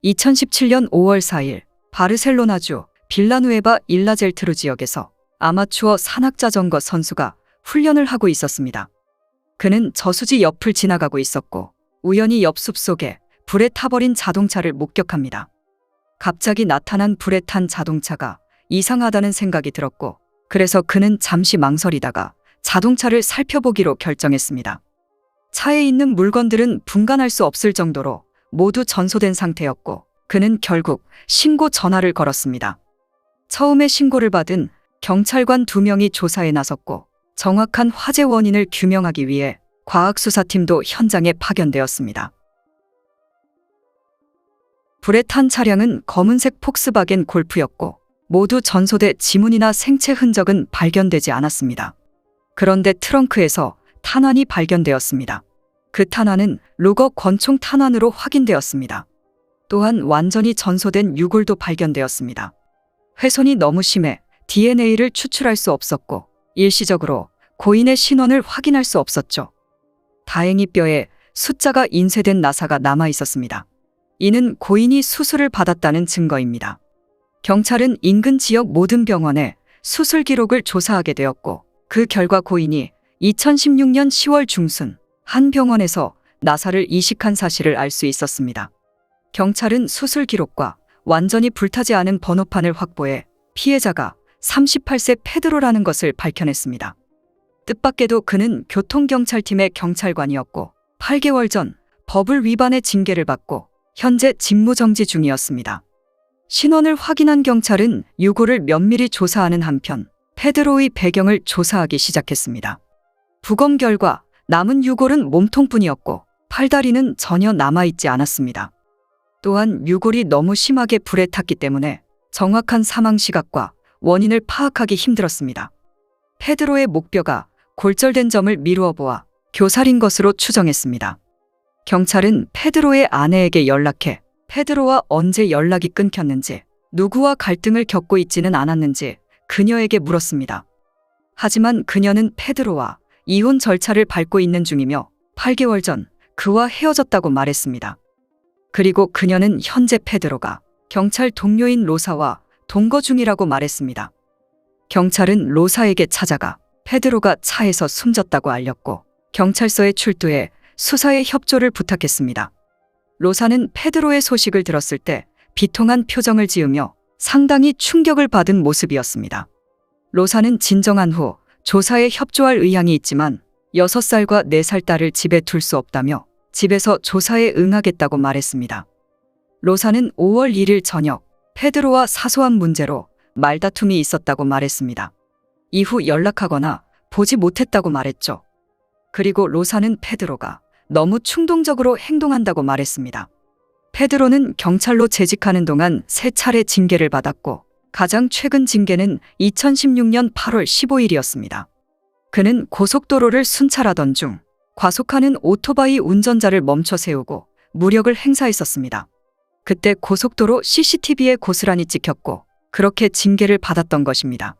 2017년 5월 4일 바르셀로나주 빌라누에바 일라젤트루 지역에서 아마추어 산악자전거 선수가 훈련을 하고 있었습니다. 그는 저수지 옆을 지나가고 있었고 우연히 옆 숲속에 불에 타버린 자동차를 목격합니다. 갑자기 나타난 불에 탄 자동차가 이상하다는 생각이 들었고 그래서 그는 잠시 망설이다가 자동차를 살펴보기로 결정했습니다. 차에 있는 물건들은 분간할 수 없을 정도로 모두 전소된 상태였고 그는 결국 신고 전화를 걸었습니다. 처음에 신고를 받은 경찰관 2명이 조사에 나섰고 정확한 화재 원인을 규명하기 위해 과학수사팀도 현장에 파견되었습니다. 불에 탄 차량은 검은색 폭스바겐 골프였고 모두 전소돼 지문이나 생체 흔적은 발견되지 않았습니다. 그런데 트렁크에서 탄환이 발견되었습니다. 그 탄환은 루거 권총 탄환으로 확인되었습니다. 또한 완전히 전소된 유골도 발견되었습니다. 훼손이 너무 심해 DNA를 추출할 수 없었고 일시적으로 고인의 신원을 확인할 수 없었죠. 다행히 뼈에 숫자가 인쇄된 나사가 남아 있었습니다. 이는 고인이 수술을 받았다는 증거입니다. 경찰은 인근 지역 모든 병원에 수술 기록을 조사하게 되었고 그 결과 고인이 2016년 10월 중순 한 병원에서 나사를 이식한 사실을 알 수 있었습니다. 경찰은 수술 기록과 완전히 불타지 않은 번호판을 확보해 피해자가 38세 페드로라는 것을 밝혀냈습니다. 뜻밖에도 그는 교통경찰팀의 경찰관이었고 8개월 전 법을 위반의 징계를 받고 현재 직무정지 중이었습니다. 신원을 확인한 경찰은 유골을 면밀히 조사하는 한편 페드로의 배경을 조사하기 시작했습니다. 부검 결과 남은 유골은 몸통뿐이었고 팔다리는 전혀 남아있지 않았습니다. 또한 유골이 너무 심하게 불에 탔기 때문에 정확한 사망 시각과 원인을 파악하기 힘들었습니다. 페드로의 목뼈가 골절된 점을 미루어 보아 교살인 것으로 추정했습니다. 경찰은 페드로의 아내에게 연락해 페드로와 언제 연락이 끊겼는지, 누구와 갈등을 겪고 있지는 않았는지 그녀에게 물었습니다. 하지만 그녀는 페드로와 이혼 절차를 밟고 있는 중이며 8개월 전 그와 헤어졌다고 말했습니다. 그리고 그녀는 현재 페드로가 경찰 동료인 로사와 동거 중이라고 말했습니다. 경찰은 로사에게 찾아가 페드로가 차에서 숨졌다고 알렸고 경찰서에 출두해 수사에 협조를 부탁했습니다. 로사는 페드로의 소식을 들었을 때 비통한 표정을 지으며 상당히 충격을 받은 모습이었습니다. 로사는 진정한 후 조사에 협조할 의향이 있지만 6살과 4살 딸을 집에 둘 수 없다며 집에서 조사에 응하겠다고 말했습니다. 로사는 5월 1일 저녁 페드로와 사소한 문제로 말다툼이 있었다고 말했습니다. 이후 연락하거나 보지 못했다고 말했죠. 그리고 로사는 페드로가 너무 충동적으로 행동한다고 말했습니다. 페드로는 경찰로 재직하는 동안 3차례 징계를 받았고 가장 최근 징계는 2016년 8월 15일이었습니다. 그는 고속도로를 순찰하던 중 과속하는 오토바이 운전자를 멈춰 세우고 무력을 행사했었습니다. 그때 고속도로 CCTV에 고스란히 찍혔고 그렇게 징계를 받았던 것입니다.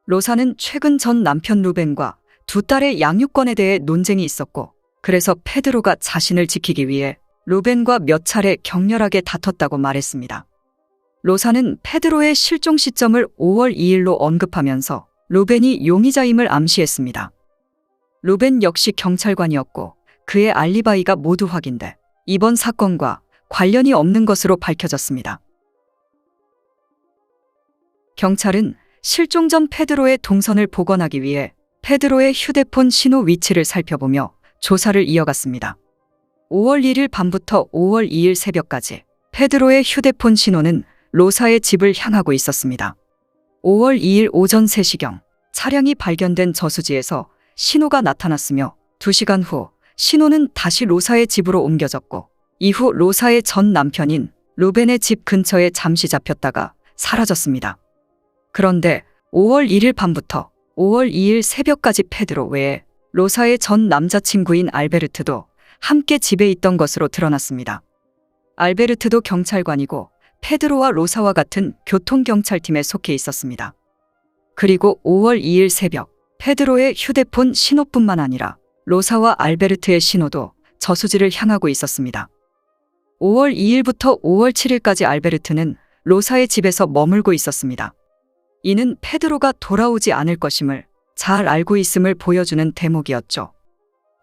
로사는 최근 전 남편 루벤과 2딸의 양육권에 대해 논쟁이 있었고 그래서 페드로가 자신을 지키기 위해 루벤과 몇 차례 격렬하게 다퉜다고 말했습니다. 로사는 페드로의 실종 시점을 5월 2일로 언급하면서 루벤이 용의자임을 암시했습니다. 루벤 역시 경찰관이었고 그의 알리바이가 모두 확인돼 이번 사건과 관련이 없는 것으로 밝혀졌습니다. 경찰은 실종 전 페드로의 동선을 복원하기 위해 페드로의 휴대폰 신호 위치를 살펴보며 조사를 이어갔습니다. 5월 1일 밤부터 5월 2일 새벽까지 페드로의 휴대폰 신호는 로사의 집을 향하고 있었습니다. 5월 2일 오전 3시경 차량이 발견된 저수지에서 신호가 나타났으며 2시간 후 신호는 다시 로사의 집으로 옮겨졌고 이후 로사의 전 남편인 루벤의 집 근처에 잠시 잡혔다가 사라졌습니다. 그런데 5월 1일 밤부터 5월 2일 새벽까지 페드로 외에 로사의 전 남자친구인 알베르트도 함께 집에 있던 것으로 드러났습니다. 알베르트도 경찰관이고 페드로와 로사와 같은 교통경찰팀에 속해 있었습니다. 그리고 5월 2일 새벽 페드로의 휴대폰 신호뿐만 아니라 로사와 알베르트의 신호도 저수지를 향하고 있었습니다. 5월 2일부터 5월 7일까지 알베르트는 로사의 집에서 머물고 있었습니다. 이는 페드로가 돌아오지 않을 것임을 잘 알고 있음을 보여주는 대목이었죠.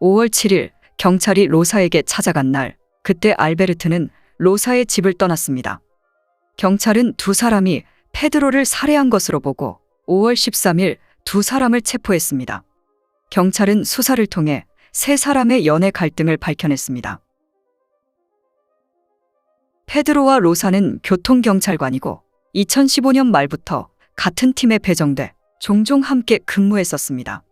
5월 7일 경찰이 로사에게 찾아간 날, 그때 알베르트는 로사의 집을 떠났습니다. 경찰은 두 사람이 페드로를 살해한 것으로 보고 5월 13일 두 사람을 체포했습니다. 경찰은 수사를 통해 세 사람의 연애 갈등을 밝혀냈습니다. 페드로와 로사는 교통경찰관이고 2015년 말부터 같은 팀에 배정돼 종종 함께 근무했었습니다.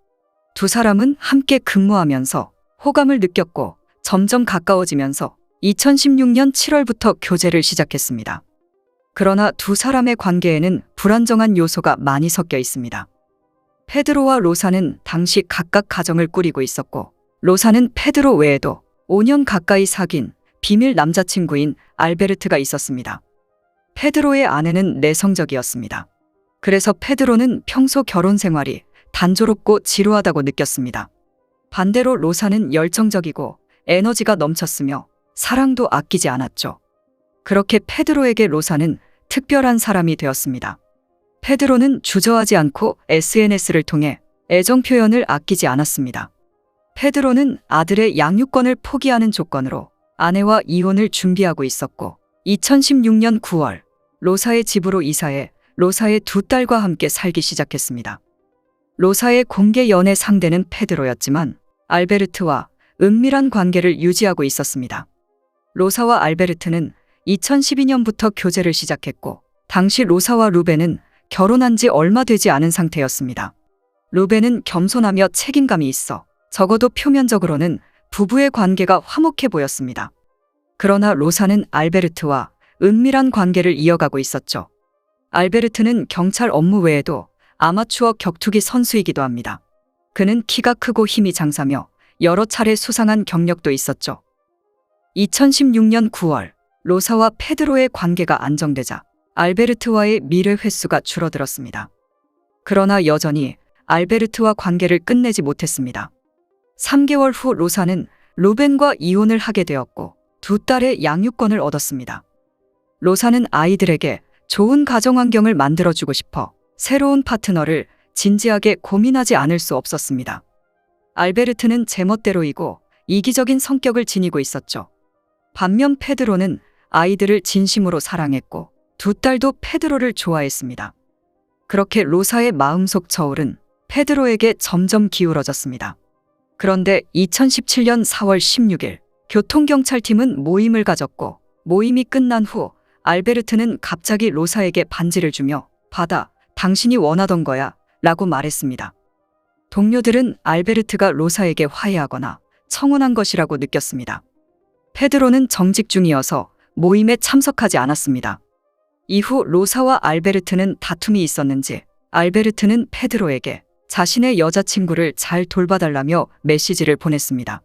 두 사람은 함께 근무하면서 호감을 느꼈고 점점 가까워지면서 2016년 7월부터 교제를 시작했습니다. 그러나 두 사람의 관계에는 불안정한 요소가 많이 섞여 있습니다. 페드로와 로사는 당시 각각 가정을 꾸리고 있었고, 로사는 페드로 외에도 5년 가까이 사귄 비밀 남자친구인 알베르트가 있었습니다. 페드로의 아내는 내성적이었습니다. 그래서 페드로는 평소 결혼 생활이 단조롭고 지루하다고 느꼈습니다. 반대로 로사는 열정적이고 에너지가 넘쳤으며 사랑도 아끼지 않았죠. 그렇게 페드로에게 로사는 특별한 사람이 되었습니다. 페드로는 주저하지 않고 SNS를 통해 애정 표현을 아끼지 않았습니다. 페드로는 아들의 양육권을 포기하는 조건으로 아내와 이혼을 준비하고 있었고, 2016년 9월 로사의 집으로 이사해 로사의 두 딸과 함께 살기 시작했습니다. 로사의 공개 연애 상대는 페드로였지만 알베르트와 은밀한 관계를 유지하고 있었습니다. 로사와 알베르트는 2012년부터 교제를 시작했고, 당시 로사와 루벤은 결혼한 지 얼마 되지 않은 상태였습니다. 루벤은 겸손하며 책임감이 있어 적어도 표면적으로는 부부의 관계가 화목해 보였습니다. 그러나 로사는 알베르트와 은밀한 관계를 이어가고 있었죠. 알베르트는 경찰 업무 외에도 아마추어 격투기 선수이기도 합니다. 그는 키가 크고 힘이 장사며 여러 차례 수상한 경력도 있었죠. 2016년 9월 로사와 페드로의 관계가 안정되자 알베르트와의 미래 횟수가 줄어들었습니다. 그러나 여전히 알베르트와 관계를 끝내지 못했습니다. 3개월 후 로사는 루벤과 이혼을 하게 되었고 두 딸의 양육권을 얻었습니다. 로사는 아이들에게 좋은 가정 환경을 만들어주고 싶어 새로운 파트너를 진지하게 고민하지 않을 수 없었습니다. 알베르트는 제멋대로이고 이기적인 성격을 지니고 있었죠. 반면 페드로는 아이들을 진심으로 사랑했고 두 딸도 페드로를 좋아했습니다. 그렇게 로사의 마음속 저울은 페드로에게 점점 기울어졌습니다. 그런데 2017년 4월 16일 교통경찰팀은 모임을 가졌고, 모임이 끝난 후 알베르트는 갑자기 로사에게 반지를 주며 "받아, 당신이 원하던 거야" 라고 말했습니다. 동료들은 알베르트가 로사에게 화해하거나 청혼한 것이라고 느꼈습니다. 페드로는 정직 중이어서 모임에 참석하지 않았습니다. 이후 로사와 알베르트는 다툼이 있었는지 알베르트는 페드로에게 자신의 여자친구를 잘 돌봐달라며 메시지를 보냈습니다.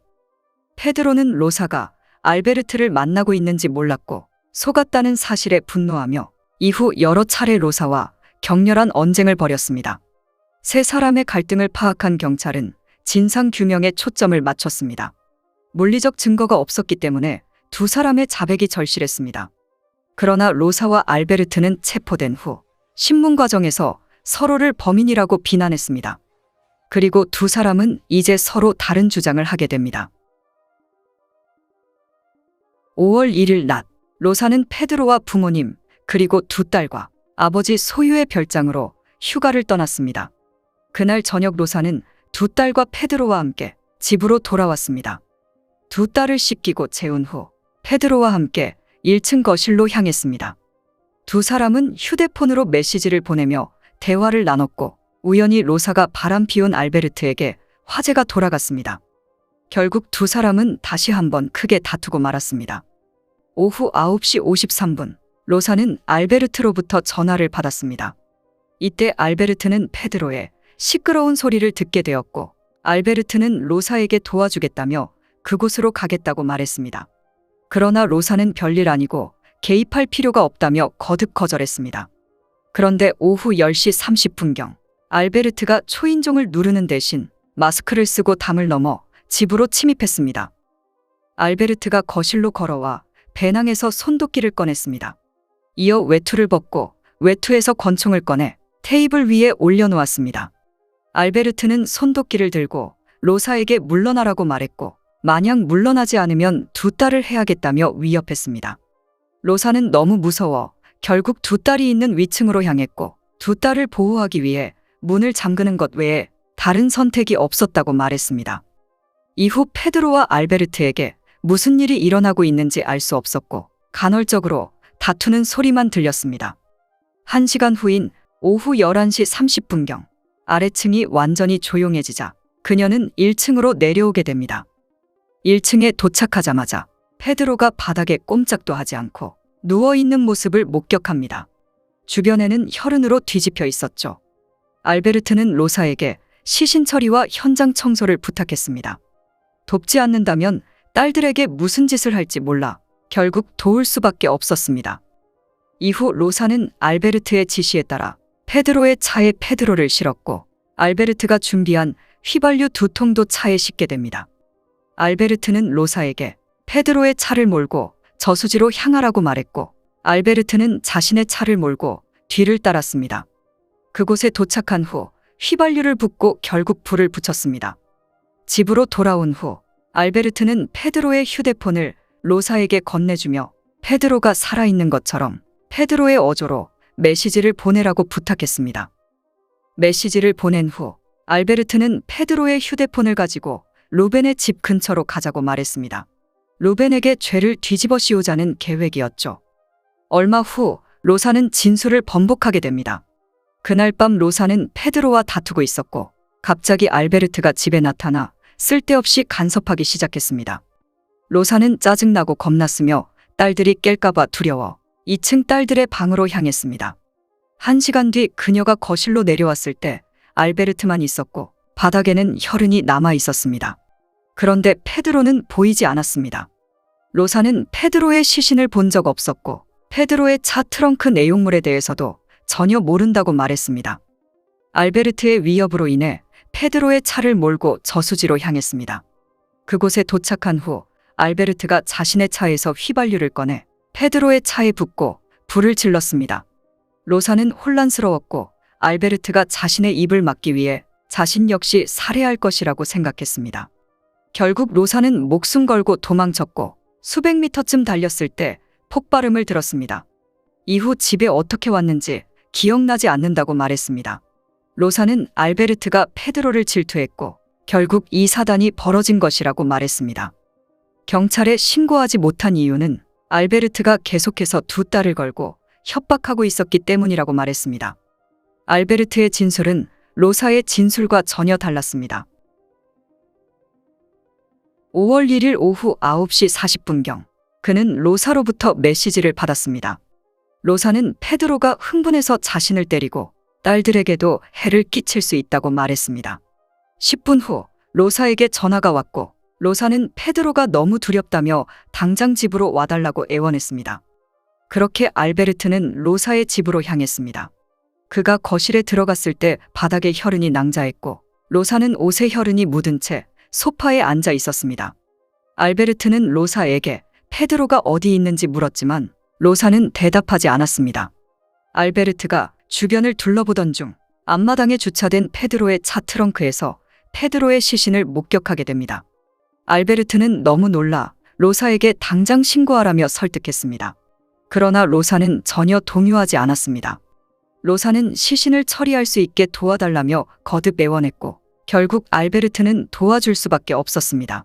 페드로는 로사가 알베르트를 만나고 있는지 몰랐고 속았다는 사실에 분노하며 이후 여러 차례 로사와 격렬한 언쟁을 벌였습니다. 세 사람의 갈등을 파악한 경찰은 진상 규명에 초점을 맞췄습니다. 물리적 증거가 없었기 때문에 두 사람의 자백이 절실했습니다. 그러나 로사와 알베르트는 체포된 후 신문 과정에서 서로를 범인이라고 비난했습니다. 그리고 두 사람은 이제 서로 다른 주장을 하게 됩니다. 5월 1일 낮, 로사는 페드로와 부모님, 그리고 두 딸과 아버지 소유의 별장으로 휴가를 떠났습니다. 그날 저녁 로사는 두 딸과 페드로와 함께 집으로 돌아왔습니다. 두 딸을 씻기고 재운 후 페드로와 함께 1층 거실로 향했습니다. 두 사람은 휴대폰으로 메시지를 보내며 대화를 나눴고, 우연히 로사가 바람 피운 알베르트에게 화제가 돌아갔습니다. 결국 두 사람은 다시 한번 크게 다투고 말았습니다. 오후 9시 53분, 로사는 알베르트로부터 전화를 받았습니다. 이때 알베르트는 페드로의 시끄러운 소리를 듣게 되었고, 알베르트는 로사에게 도와주겠다며 그곳으로 가겠다고 말했습니다. 그러나 로사는 별일 아니고 개입할 필요가 없다며 거듭 거절했습니다. 그런데 오후 10시 30분경 알베르트가 초인종을 누르는 대신 마스크를 쓰고 담을 넘어 집으로 침입했습니다. 알베르트가 거실로 걸어와 배낭에서 손도끼를 꺼냈습니다. 이어 외투를 벗고 외투에서 권총을 꺼내 테이블 위에 올려놓았습니다. 알베르트는 손도끼를 들고 로사에게 물러나라고 말했고 만약 물러나지 않으면 두 딸을 해야겠다며 위협했습니다. 로사는 너무 무서워 결국 두 딸이 있는 위층으로 향했고 두 딸을 보호하기 위해 문을 잠그는 것 외에 다른 선택이 없었다고 말했습니다. 이후 페드로와 알베르트에게 무슨 일이 일어나고 있는지 알 수 없었고 간헐적으로 다투는 소리만 들렸습니다. 1시간 후인 오후 11시 30분경 아래층이 완전히 조용해지자 그녀는 1층으로 내려오게 됩니다. 1층에 도착하자마자 페드로가 바닥에 꼼짝도 하지 않고 누워있는 모습을 목격합니다. 주변에는 혈흔으로 뒤집혀 있었죠. 알베르트는 로사에게 시신 처리와 현장 청소를 부탁했습니다. 돕지 않는다면 딸들에게 무슨 짓을 할지 몰라 결국 도울 수밖에 없었습니다. 이후 로사는 알베르트의 지시에 따라 페드로의 차에 페드로를 실었고 알베르트가 준비한 휘발유 2통도 차에 싣게 됩니다. 알베르트는 로사에게 페드로의 차를 몰고 저수지로 향하라고 말했고 알베르트는 자신의 차를 몰고 뒤를 따랐습니다. 그곳에 도착한 후 휘발유를 붓고 결국 불을 붙였습니다. 집으로 돌아온 후 알베르트는 페드로의 휴대폰을 로사에게 건네주며 페드로가 살아있는 것처럼 페드로의 어조로 메시지를 보내라고 부탁했습니다. 메시지를 보낸 후 알베르트는 페드로의 휴대폰을 가지고 루벤의 집 근처로 가자고 말했습니다. 루벤에게 죄를 뒤집어 씌우자는 계획이었죠. 얼마 후 로사는 진술을 번복하게 됩니다. 그날 밤 로사는 페드로와 다투고 있었고 갑자기 알베르트가 집에 나타나 쓸데없이 간섭하기 시작했습니다. 로사는 짜증나고 겁났으며 딸들이 깰까봐 두려워 2층 딸들의 방으로 향했습니다. 1시간 뒤 그녀가 거실로 내려왔을 때 알베르트만 있었고 바닥에는 혈흔이 남아 있었습니다. 그런데 페드로는 보이지 않았습니다. 로사는 페드로의 시신을 본 적 없었고 페드로의 차 트렁크 내용물에 대해서도 전혀 모른다고 말했습니다. 알베르트의 위협으로 인해 페드로의 차를 몰고 저수지로 향했습니다. 그곳에 도착한 후 알베르트가 자신의 차에서 휘발유를 꺼내 페드로의 차에 붓고 불을 질렀습니다. 로사는 혼란스러웠고 알베르트가 자신의 입을 막기 위해 자신 역시 살해할 것이라고 생각했습니다. 결국 로사는 목숨 걸고 도망쳤고 수백 미터쯤 달렸을 때 폭발음을 들었습니다. 이후 집에 어떻게 왔는지 기억나지 않는다고 말했습니다. 로사는 알베르트가 페드로를 질투했고 결국 이 사단이 벌어진 것이라고 말했습니다. 경찰에 신고하지 못한 이유는 알베르트가 계속해서 두 딸을 걸고 협박하고 있었기 때문이라고 말했습니다. 알베르트의 진술은 로사의 진술과 전혀 달랐습니다. 5월 1일 오후 9시 40분경 그는 로사로부터 메시지를 받았습니다. 로사는 페드로가 흥분해서 자신을 때리고 딸들에게도 해를 끼칠 수 있다고 말했습니다. 10분 후 로사에게 전화가 왔고 로사는 페드로가 너무 두렵다며 당장 집으로 와달라고 애원했습니다. 그렇게 알베르트는 로사의 집으로 향했습니다. 그가 거실에 들어갔을 때 바닥에 혈흔이 낭자했고 로사는 옷에 혈흔이 묻은 채 소파에 앉아 있었습니다. 알베르트는 로사에게 페드로가 어디 있는지 물었지만 로사는 대답하지 않았습니다. 알베르트가 주변을 둘러보던 중 앞마당에 주차된 페드로의 차 트렁크에서 페드로의 시신을 목격하게 됩니다. 알베르트는 너무 놀라 로사에게 당장 신고하라며 설득했습니다. 그러나 로사는 전혀 동요하지 않았습니다. 로사는 시신을 처리할 수 있게 도와달라며 거듭 애원했고 결국 알베르트는 도와줄 수밖에 없었습니다.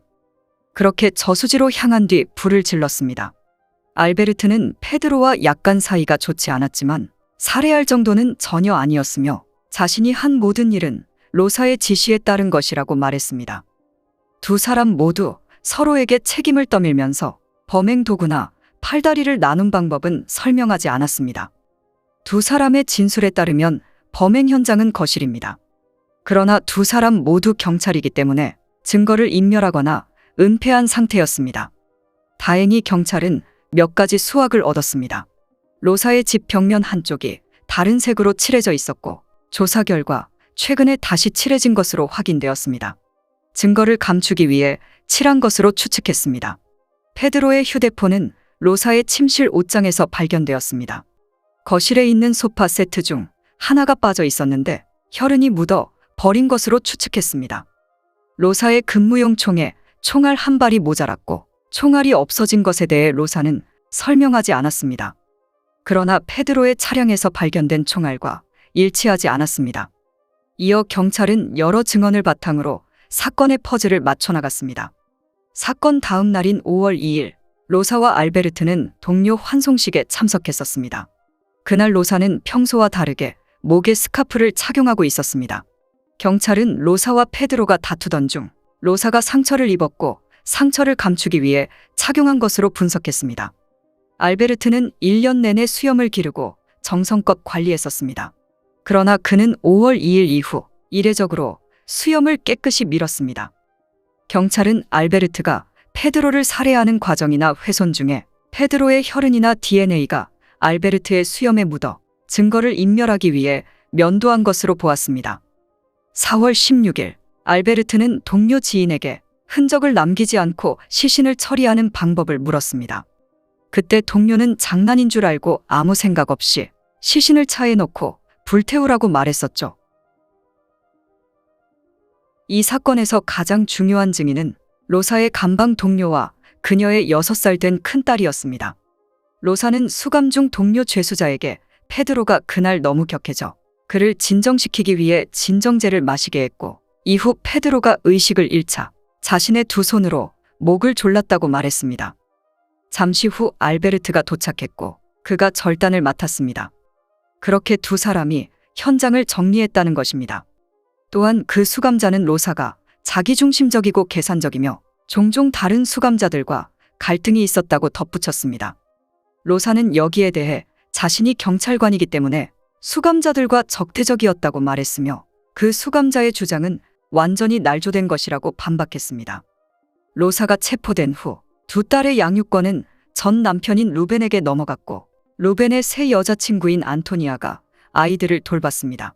그렇게 저수지로 향한 뒤 불을 질렀습니다. 알베르트는 페드로와 약간 사이가 좋지 않았지만 살해할 정도는 전혀 아니었으며 자신이 한 모든 일은 로사의 지시에 따른 것이라고 말했습니다. 두 사람 모두 서로에게 책임을 떠밀면서 범행 도구나 팔다리를 나눈 방법은 설명하지 않았습니다. 두 사람의 진술에 따르면 범행 현장은 거실입니다. 그러나 두 사람 모두 경찰이기 때문에 증거를 인멸하거나 은폐한 상태였습니다. 다행히 경찰은 몇 가지 수확을 얻었습니다. 로사의 집 벽면 한쪽이 다른 색으로 칠해져 있었고 조사 결과 최근에 다시 칠해진 것으로 확인되었습니다. 증거를 감추기 위해 칠한 것으로 추측했습니다. 페드로의 휴대폰은 로사의 침실 옷장에서 발견되었습니다. 거실에 있는 소파 세트 중 하나가 빠져 있었는데 혈흔이 묻어 버린 것으로 추측했습니다. 로사의 근무용 총에 총알 한 발이 모자랐고 총알이 없어진 것에 대해 로사는 설명하지 않았습니다. 그러나 페드로의 차량에서 발견된 총알과 일치하지 않았습니다. 이어 경찰은 여러 증언을 바탕으로 사건의 퍼즐을 맞춰나갔습니다. 사건 다음 날인 5월 2일, 로사와 알베르트는 동료 환송식에 참석했었습니다. 그날 로사는 평소와 다르게 목에 스카프를 착용하고 있었습니다. 경찰은 로사와 페드로가 다투던 중 로사가 상처를 입었고 상처를 감추기 위해 착용한 것으로 분석했습니다. 알베르트는 1년 내내 수염을 기르고 정성껏 관리했었습니다. 그러나 그는 5월 2일 이후 이례적으로 수염을 깨끗이 밀었습니다. 경찰은 알베르트가 페드로를 살해하는 과정이나 훼손 중에 페드로의 혈흔이나 DNA가 알베르트의 수염에 묻어 증거를 인멸하기 위해 면도한 것으로 보았습니다. 4월 16일, 알베르트는 동료 지인에게 흔적을 남기지 않고 시신을 처리하는 방법을 물었습니다. 그때 동료는 장난인 줄 알고 아무 생각 없이 시신을 차에 넣고 불태우라고 말했었죠. 이 사건에서 가장 중요한 증인은 로사의 감방 동료와 그녀의 6살 된 큰딸이었습니다. 로사는 수감 중 동료 죄수자에게 페드로가 그날 너무 격해져 그를 진정시키기 위해 진정제를 마시게 했고 이후 페드로가 의식을 잃자 자신의 두 손으로 목을 졸랐다고 말했습니다. 잠시 후 알베르트가 도착했고 그가 절단을 맡았습니다. 그렇게 두 사람이 현장을 정리했다는 것입니다. 또한 그 수감자는 로사가 자기중심적이고 계산적이며 종종 다른 수감자들과 갈등이 있었다고 덧붙였습니다. 로사는 여기에 대해 자신이 경찰관이기 때문에 수감자들과 적대적이었다고 말했으며 그 수감자의 주장은 완전히 날조된 것이라고 반박했습니다. 로사가 체포된 후 두 딸의 양육권은 전 남편인 루벤에게 넘어갔고 루벤의 새 여자친구인 안토니아가 아이들을 돌봤습니다.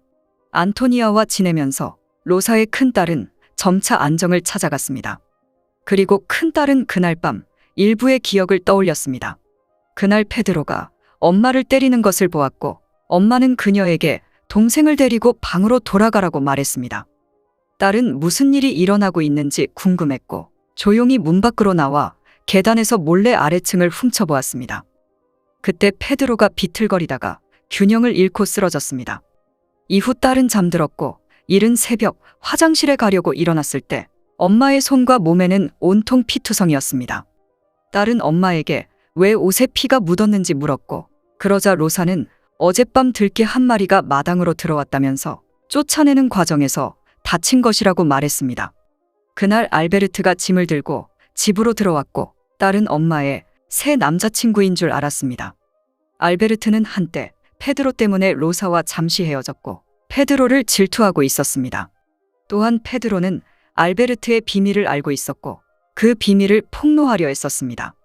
안토니아와 지내면서 로사의 큰딸은 점차 안정을 찾아갔습니다. 그리고 큰딸은 그날 밤 일부의 기억을 떠올렸습니다. 그날 페드로가 엄마를 때리는 것을 보았고 엄마는 그녀에게 동생을 데리고 방으로 돌아가라고 말했습니다. 딸은 무슨 일이 일어나고 있는지 궁금했고 조용히 문 밖으로 나와 계단에서 몰래 아래층을 훔쳐보았습니다. 그때 페드로가 비틀거리다가 균형을 잃고 쓰러졌습니다. 이후 딸은 잠들었고 이른 새벽 화장실에 가려고 일어났을 때 엄마의 손과 몸에는 온통 피투성이었습니다. 딸은 엄마에게 왜 옷에 피가 묻었는지 물었고 그러자 로사는 어젯밤 들개 한 마리가 마당으로 들어왔다면서 쫓아내는 과정에서 다친 것이라고 말했습니다. 그날 알베르트가 짐을 들고 집으로 들어왔고 딸은 엄마의 새 남자친구인 줄 알았습니다. 알베르트는 한때 페드로 때문에 로사와 잠시 헤어졌고 페드로를 질투하고 있었습니다. 또한 페드로는 알베르트의 비밀을 알고 있었고 그 비밀을 폭로하려 했었습니다.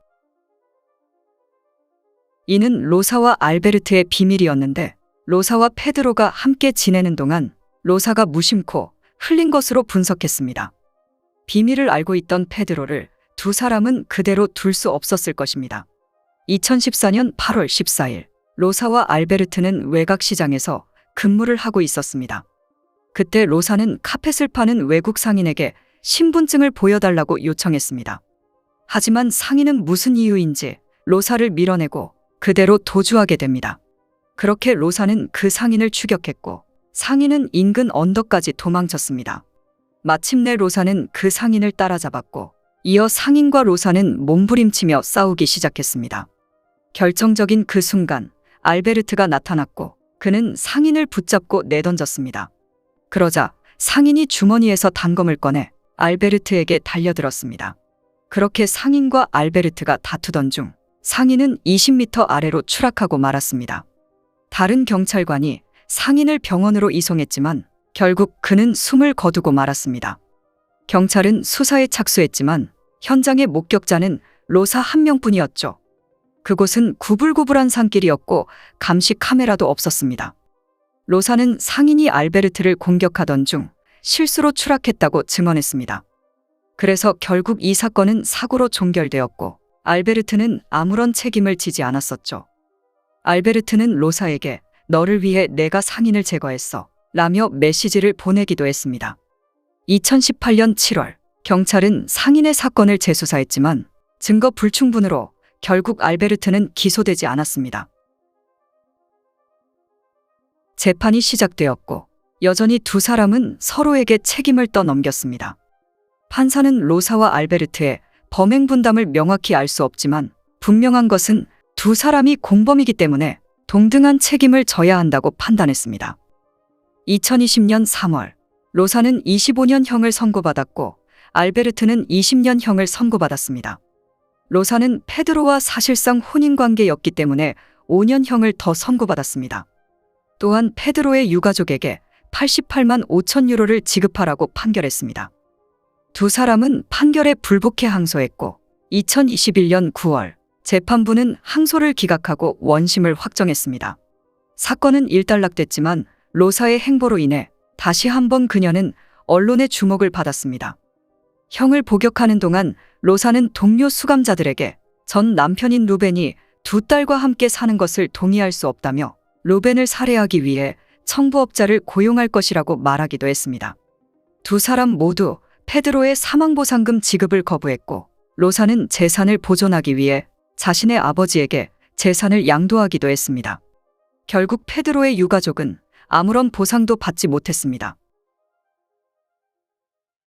이는 로사와 알베르트의 비밀이었는데 로사와 페드로가 함께 지내는 동안 로사가 무심코 흘린 것으로 분석했습니다. 비밀을 알고 있던 페드로를 두 사람은 그대로 둘 수 없었을 것입니다. 2014년 8월 14일 로사와 알베르트는 외곽시장에서 근무를 하고 있었습니다. 그때 로사는 카펫을 파는 외국 상인에게 신분증을 보여달라고 요청했습니다. 하지만 상인은 무슨 이유인지 로사를 밀어내고 그대로 도주하게 됩니다. 그렇게 로사는 그 상인을 추격했고 상인은 인근 언덕까지 도망쳤습니다. 마침내 로사는 그 상인을 따라잡았고 이어 상인과 로사는 몸부림치며 싸우기 시작했습니다. 결정적인 그 순간 알베르트가 나타났고 그는 상인을 붙잡고 내던졌습니다. 그러자 상인이 주머니에서 단검을 꺼내 알베르트에게 달려들었습니다. 그렇게 상인과 알베르트가 다투던 중 상인은 20m 아래로 추락하고 말았습니다. 다른 경찰관이 상인을 병원으로 이송했지만 결국 그는 숨을 거두고 말았습니다. 경찰은 수사에 착수했지만 현장의 목격자는 로사 한 명뿐이었죠. 그곳은 구불구불한 산길이었고 감시 카메라도 없었습니다. 로사는 상인이 알베르트를 공격하던 중 실수로 추락했다고 증언했습니다. 그래서 결국 이 사건은 사고로 종결되었고 알베르트는 아무런 책임을 지지 않았었죠. 알베르트는 로사에게 너를 위해 내가 상인을 제거했어 라며 메시지를 보내기도 했습니다. 2018년 7월 경찰은 상인의 사건을 재수사했지만 증거 불충분으로 결국 알베르트는 기소되지 않았습니다. 재판이 시작되었고 여전히 두 사람은 서로에게 책임을 떠넘겼습니다. 판사는 로사와 알베르트의 범행 분담을 명확히 알 수 없지만 분명한 것은 두 사람이 공범이기 때문에 동등한 책임을 져야 한다고 판단했습니다. 2020년 3월 로사는 25년형을 선고받았고 알베르트는 20년형을 선고받았습니다. 로사는 페드로와 사실상 혼인관계였기 때문에 5년형을 더 선고받았습니다. 또한 페드로의 유가족에게 88만 5천 유로를 지급하라고 판결했습니다. 두 사람은 판결에 불복해 항소했고 2021년 9월 재판부는 항소를 기각하고 원심을 확정했습니다. 사건은 일단락됐지만 로사의 행보로 인해 다시 한번 그녀는 언론의 주목을 받았습니다. 형을 복역하는 동안 로사는 동료 수감자들에게 전 남편인 루벤이 두 딸과 함께 사는 것을 동의할 수 없다며 루벤을 살해하기 위해 청부업자를 고용할 것이라고 말하기도 했습니다. 두 사람 모두 페드로의 사망보상금 지급을 거부했고 로사는 재산을 보존하기 위해 자신의 아버지에게 재산을 양도하기도 했습니다. 결국 페드로의 유가족은 아무런 보상도 받지 못했습니다.